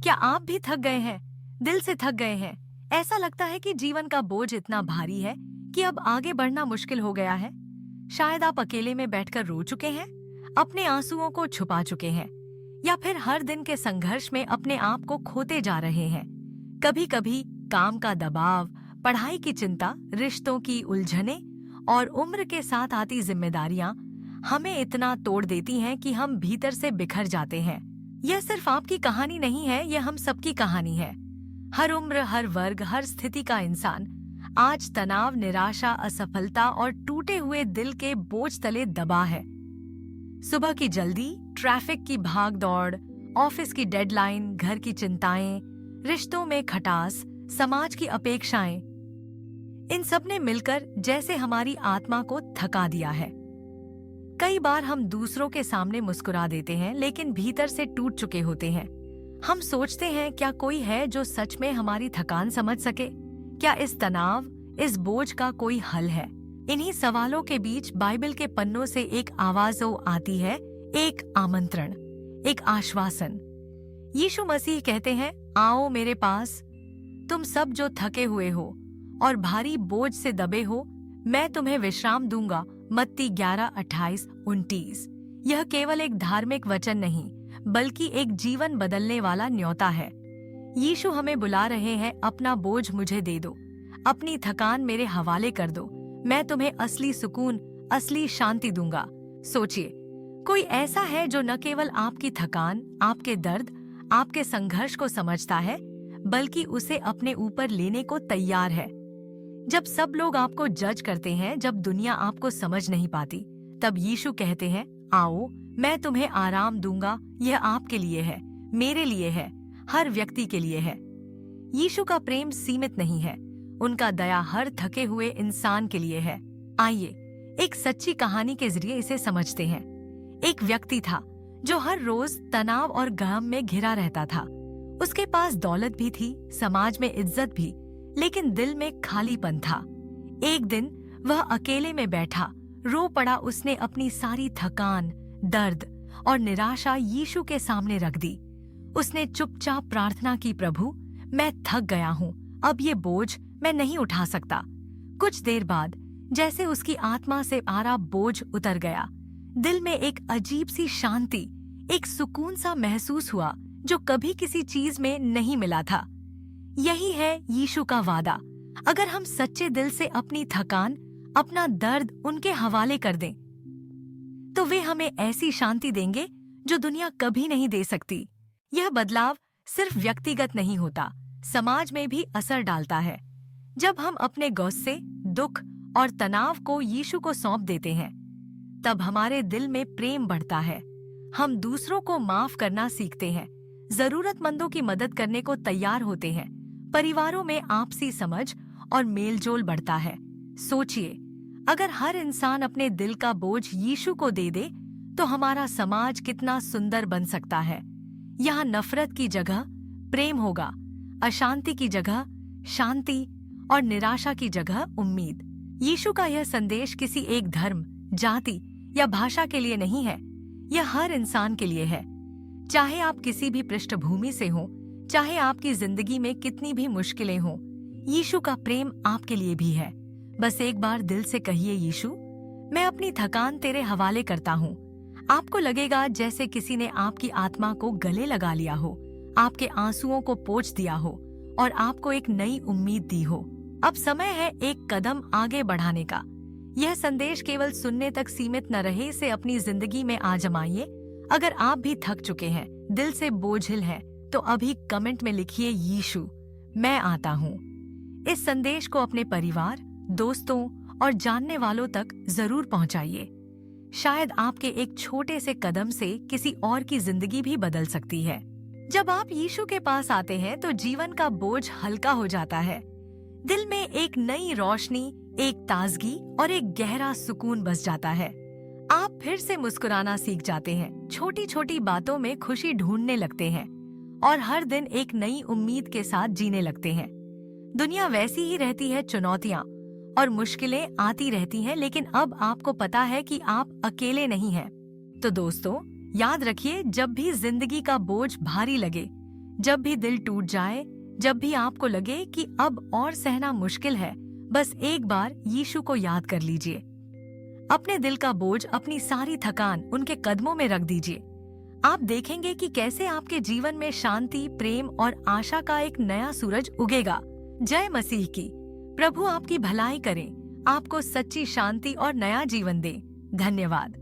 क्या आप भी थक गए हैं? दिल से थक गए हैं? ऐसा लगता है कि जीवन का बोझ इतना भारी है कि अब आगे बढ़ना मुश्किल हो गया है। शायद आप अकेले में बैठकर रो चुके हैं, अपने आंसुओं को छुपा चुके हैं, या फिर हर दिन के संघर्ष में अपने आप को खोते जा रहे हैं। कभी कभी काम का दबाव, पढ़ाई की चिंता, रिश्तों की उलझने और उम्र के साथ आती जिम्मेदारियां हमें इतना तोड़ देती हैं कि हम भीतर से बिखर जाते हैं। यह सिर्फ आपकी कहानी नहीं है, यह हम सबकी कहानी है। हर उम्र, हर वर्ग, हर स्थिति का इंसान आज तनाव, निराशा, असफलता और टूटे हुए दिल के बोझ तले दबा है। सुबह की जल्दी, ट्रैफिक की भाग दौड़, ऑफिस की डेडलाइन, घर की चिंताएं, रिश्तों में खटास, समाज की अपेक्षाएं, इन सब ने मिलकर जैसे हमारी आत्मा को थका दिया है। कई बार हम दूसरों के सामने मुस्कुरा देते हैं, लेकिन भीतर से टूट चुके होते हैं। हम सोचते हैं, क्या कोई है जो सच में हमारी थकान समझ सके? क्या इस तनाव, इस बोझ का कोई हल है? इन्हीं सवालों के बीच बाइबल के पन्नों से एक आवाज आती है, एक आमंत्रण, एक आश्वासन। यीशु मसीह कहते हैं, आओ मेरे पास, तुम सब जो थके हुए हो और भारी बोझ से दबे हो, मैं तुम्हें विश्राम दूंगा। मत्ती 11:28-29। यह केवल एक धार्मिक वचन नहीं, बल्कि एक जीवन बदलने वाला न्योता है। यीशु हमें बुला रहे हैं, अपना बोझ मुझे दे दो, अपनी थकान मेरे हवाले कर दो, मैं तुम्हें असली सुकून, असली शांति दूंगा। सोचिए, कोई ऐसा है जो न केवल आपकी थकान, आपके दर्द, आपके संघर्ष को समझता है, बल्कि उसे अपने ऊपर लेने को तैयार है। जब सब लोग आपको जज करते हैं, जब दुनिया आपको समझ नहीं पाती, तब यीशु कहते हैं, आओ मैं तुम्हें आराम दूंगा। यह आपके लिए है, मेरे लिए है, हर व्यक्ति के लिए है। यीशु का प्रेम सीमित नहीं है, उनका दया हर थके हुए इंसान के लिए है। आइए एक सच्ची कहानी के जरिए इसे समझते हैं। एक व्यक्ति था जो हर रोज तनाव और गम में घिरा रहता था। उसके पास दौलत भी थी, समाज में इज्जत भी, लेकिन दिल में खालीपन था। एक दिन वह अकेले में बैठा रो पड़ा। उसने अपनी सारी थकान, दर्द और निराशा यीशु के सामने रख दी। उसने चुपचाप प्रार्थना की, प्रभु मैं थक गया हूँ, अब ये बोझ मैं नहीं उठा सकता। कुछ देर बाद जैसे उसकी आत्मा से आरा बोझ उतर गया, दिल में एक अजीब सी शांति, एक सुकून सा महसूस हुआ जो कभी किसी चीज में नहीं मिला था। यही है यीशु का वादा। अगर हम सच्चे दिल से अपनी थकान, अपना दर्द उनके हवाले कर दें, तो वे हमें ऐसी शांति देंगे जो दुनिया कभी नहीं दे सकती। यह बदलाव सिर्फ व्यक्तिगत नहीं होता, समाज में भी असर डालता है। जब हम अपने गुस्से, दुख और तनाव को यीशु को सौंप देते हैं, तब हमारे दिल में प्रेम बढ़ता है। हम दूसरों को माफ करना सीखते हैं, जरूरतमंदों की मदद करने को तैयार होते हैं, परिवारों में आपसी समझ और मेलजोल बढ़ता है। सोचिए, अगर हर इंसान अपने दिल का बोझ यीशु को दे दे, तो हमारा समाज कितना सुंदर बन सकता है। यहाँ नफरत की जगह प्रेम होगा, अशांति की जगह शांति और निराशा की जगह उम्मीद। यीशु का यह संदेश किसी एक धर्म, जाति या भाषा के लिए नहीं है, यह हर इंसान के लिए है। चाहे आप किसी भी पृष्ठभूमि से हो, चाहे आपकी जिंदगी में कितनी भी मुश्किलें हों, यीशु का प्रेम आपके लिए भी है। बस एक बार दिल से कहिए, यीशु मैं अपनी थकान तेरे हवाले करता हूँ। आपको लगेगा जैसे किसी ने आपकी आत्मा को गले लगा लिया हो, आपके आंसुओं को पोंछ दिया हो और आपको एक नई उम्मीद दी हो। अब समय है एक कदम आगे बढ़ाने का। यह संदेश केवल सुनने तक सीमित न रहे, इसे अपनी जिंदगी में आजमाइए। अगर आप भी थक चुके हैं, दिल से बोझिल हैं, तो अभी कमेंट में लिखिए, यीशु मैं आता हूँ। इस संदेश को अपने परिवार, दोस्तों और जानने वालों तक जरूर पहुंचाइए। शायद आपके एक छोटे से कदम से किसी और की जिंदगी भी बदल सकती है। जब आप यीशु के पास आते हैं, तो जीवन का बोझ हल्का हो जाता है। दिल में एक नई रोशनी, एक ताजगी और एक गहरा सुकून बस जाता है। आप फिर से मुस्कुराना सीख जाते हैं, छोटी छोटी बातों में खुशी ढूंढने लगते हैं और हर दिन एक नई उम्मीद के साथ जीने लगते हैं। दुनिया वैसी ही रहती है, चुनौतियाँ और मुश्किलें आती रहती हैं, लेकिन अब आपको पता है कि आप अकेले नहीं हैं। तो दोस्तों, याद रखिए, जब भी जिंदगी का बोझ भारी लगे, जब भी दिल टूट जाए, जब भी आपको लगे कि अब और सहना मुश्किल है, बस एक बार यीशु को याद कर लीजिए। अपने दिल का बोझ, अपनी सारी थकान उनके कदमों में रख दीजिए। आप देखेंगे कि कैसे आपके जीवन में शांति, प्रेम और आशा का एक नया सूरज उगेगा। जय मसीह की। प्रभु आपकी भलाई करे, आपको सच्ची शांति और नया जीवन दे। धन्यवाद।